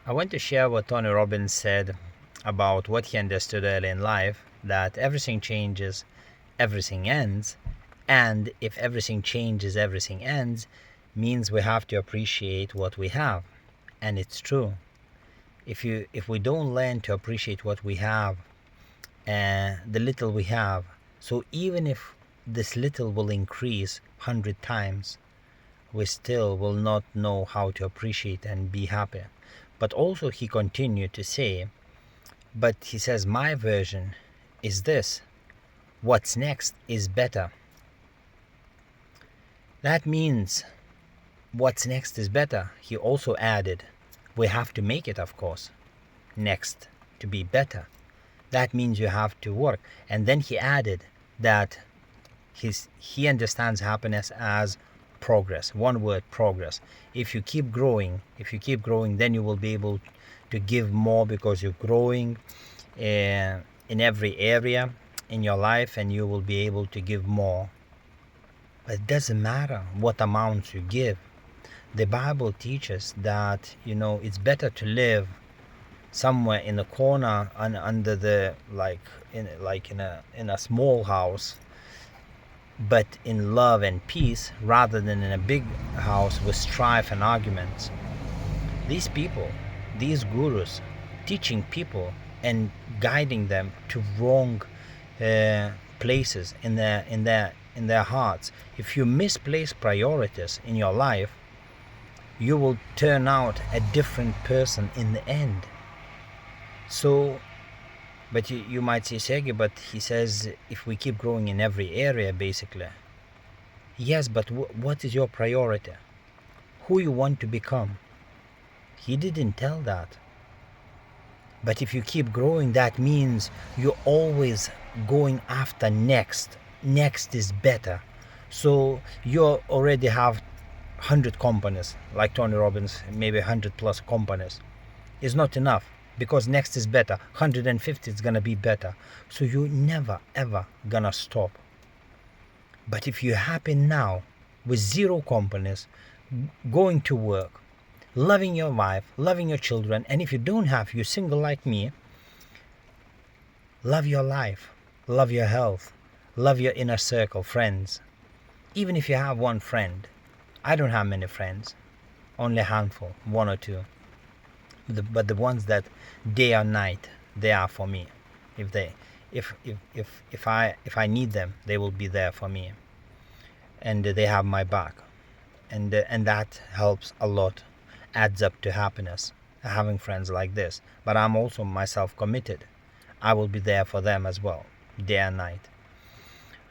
I want to share what Tony Robbins said about what he understood early in life, that everything changes, everything ends, and if everything changes, everything ends, means we have to appreciate what we have. And it's true. If we don't learn to appreciate what we have, the little we have, so even if this little will increase 100 times, we still will not know how to appreciate and be happy. But also he continued to say, but he says, my version is this: what's next is better. That means what's next is better. He also added, we have to make it, of course, next to be better. That means you have to work. And then he added that he understands happiness as progress. One word, progress. If you keep growing, then you will be able to give more because you're growing in every area in your life, and you will be able to give more. But it doesn't matter what amounts you give. The Bible teaches that, it's better to live somewhere in the corner and under the in a small house, but in love and peace, rather than in a big house with strife and arguments. These people, these gurus, teaching people and guiding them to wrong places in their hearts. If you misplace priorities in your life, you will turn out a different person in the end. So, but you might say, Sergey, but he says if we keep growing in every area, basically. Yes, but what is your priority? Who you want to become? He didn't tell that. But if you keep growing, that means you're always going after next. Next is better. So you already have 100 companies, like Tony Robbins, maybe 100 plus companies. It's not enough, because next is better. 150 is gonna be better. So you never ever gonna stop. But if you're happy now with 0 companies, going to work, loving your wife, loving your children, and if you don't have, you're single like me, love your life, love your health, love your inner circle, friends. Even if you have one friend, I don't have many friends, only a handful, 1 or 2. But the ones that day or night, they are for me. If I need them, they will be there for me, and they have my back, and that helps a lot, adds up to happiness, having friends like this. But I'm also myself committed. I will be there for them as well, day and night.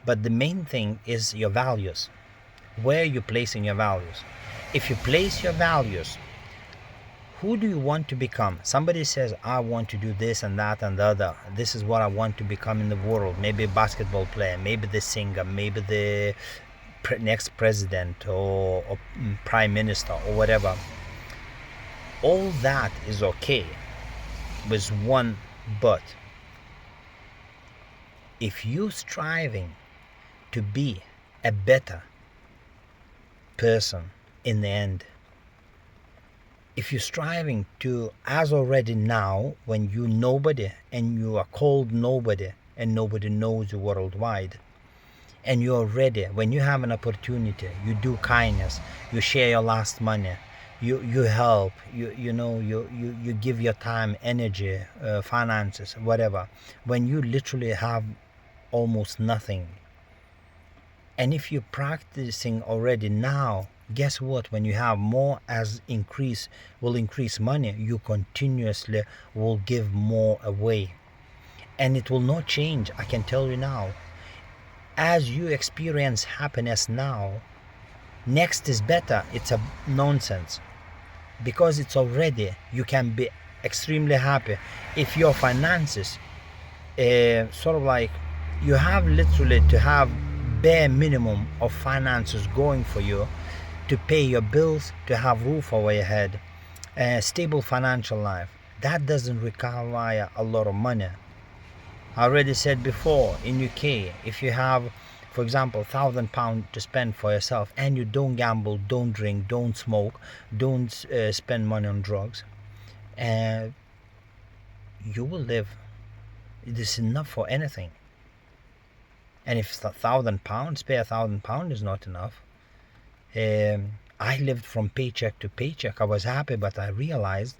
But the main thing is your values. Where are you placing your values? If you place your values, who do you want to become? Somebody says, I want to do this and that and the other. This is what I want to become in the world. Maybe a basketball player, maybe the singer, maybe the next president or prime minister or whatever. All that is okay, with one but. If you're striving to be a better person in the end, if you're striving to, as already now, when you nobody and you are called nobody and nobody knows you worldwide, and you're ready, when you have an opportunity, you do kindness, you share your last money, you help, you give your time, energy, finances, whatever, when you literally have almost nothing. And if you're practicing already now, guess what? When you have more will increase money, you continuously will give more away. And it will not change, I can tell you now. As you experience happiness now, next is better, it's a nonsense. Because it's already, you can be extremely happy. If your finances, sort of like, you have literally to have bare minimum of finances going for you to pay your bills, to have roof over your head, a stable financial life. That doesn't require a lot of money. I already said before, in UK, if you have, for example, £1,000 to spend for yourself, and you don't gamble, don't drink, don't smoke, don't spend money on drugs, and you will live. It is enough for anything. And if £1,000, pay £1,000 is not enough. I lived from paycheck to paycheck. I was happy, but I realized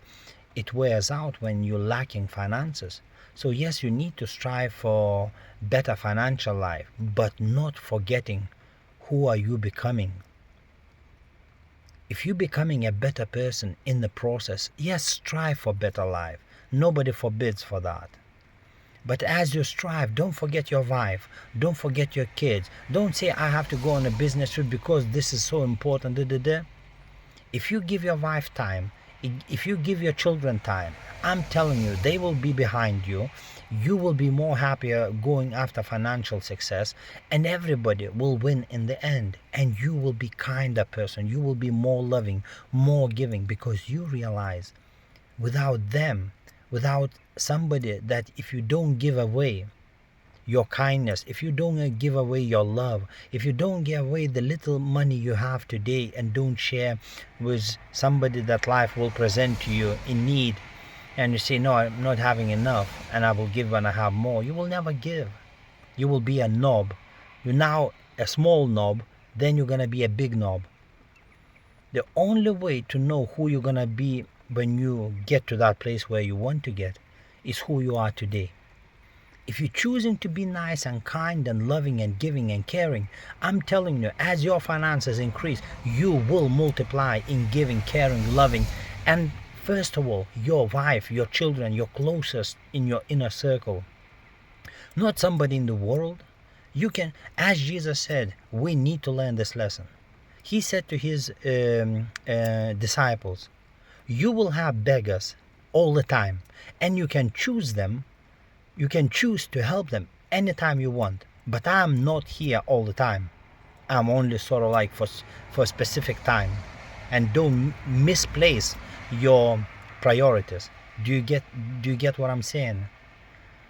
it wears out when you're lacking finances. So yes, you need to strive for better financial life, but not forgetting who are you becoming. If you're becoming a better person in the process, yes, strive for better life. Nobody forbids for that. But as you strive, don't forget your wife. Don't forget your kids. Don't say, I have to go on a business trip because this is so important. If you give your wife time, if you give your children time, I'm telling you, they will be behind you. You will be more happier going after financial success, and everybody will win in the end. And you will be kinder person. You will be more loving, more giving, because you realize without them, without somebody, that if you don't give away your kindness, if you don't give away your love, if you don't give away the little money you have today and don't share with somebody that life will present to you in need, and you say, no, I'm not having enough and I will give when I have more, you will never give. You will be a knob. You're now a small knob, then you're going to be a big knob. The only way to know who you're going to be when you get to that place where you want to get is who you are today. If you're choosing to be nice and kind and loving and giving and caring, I'm telling you, as your finances increase, you will multiply in giving, caring, loving, and first of all, your wife, your children, your closest in your inner circle. Not somebody in the world. You can, as Jesus said, we need to learn this lesson. He said to his disciples, you will have beggars all the time, and you can choose them. You can choose to help them anytime you want, but I'm not here all the time. I'm only sort of like for a specific time. And don't misplace your priorities. Do you get what I'm saying?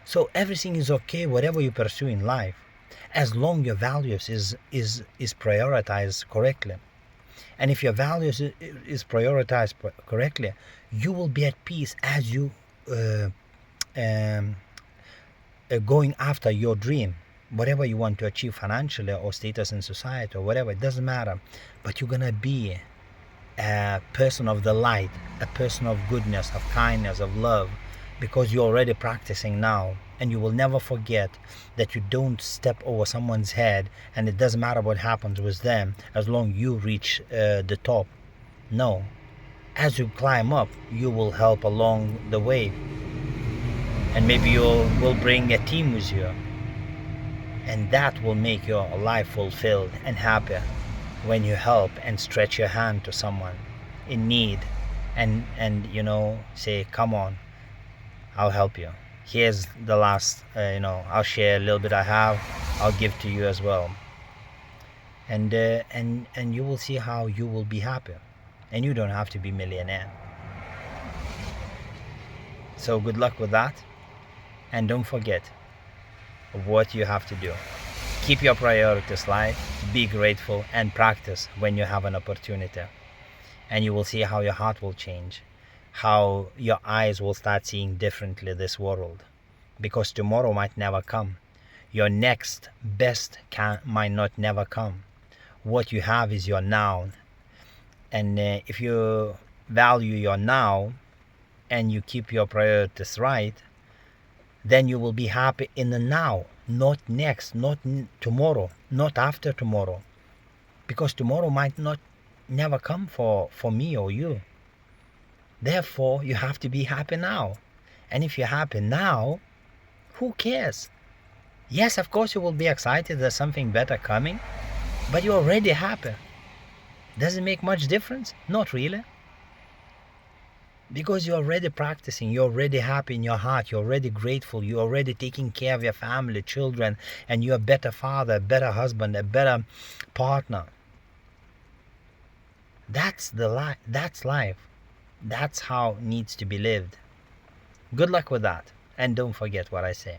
So everything is okay, whatever you pursue in life, as long your values is prioritized correctly. And if your values is prioritized correctly, you will be at peace as you going after your dream, whatever you want to achieve financially or status in society or whatever, it doesn't matter. But you're gonna be a person of the light, a person of goodness, of kindness, of love, because you're already practicing now. And you will never forget that you don't step over someone's head, and it doesn't matter what happens with them as long you reach the top. No, as you climb up, you will help along the way. And maybe you will bring a team with you, and that will make your life fulfilled and happier when you help and stretch your hand to someone in need, and say, come on, I'll help you. Here's the last, I'll share a little bit I have, I'll give to you as well. And you will see how you will be happy, and you don't have to be a millionaire. So good luck with that. And don't forget what you have to do. Keep your priorities light, be grateful, and practice when you have an opportunity. And you will see how your heart will change, how your eyes will start seeing differently this world. Because tomorrow might never come. Your next best might not never come. What you have is your now. And if you value your now and you keep your priorities right, then you will be happy in the now, not next, not tomorrow, not after tomorrow. Because tomorrow might not never come for me or you. Therefore, you have to be happy now. And if you're happy now, who cares? Yes, of course you will be excited there's something better coming, but you're already happy. Does it make much difference? Not really. Because you're already practicing, you're already happy in your heart, you're already grateful, you're already taking care of your family, children, and you're a better father, a better husband, a better partner. That's life. That's how it needs to be lived. Good luck with that, and don't forget what I say.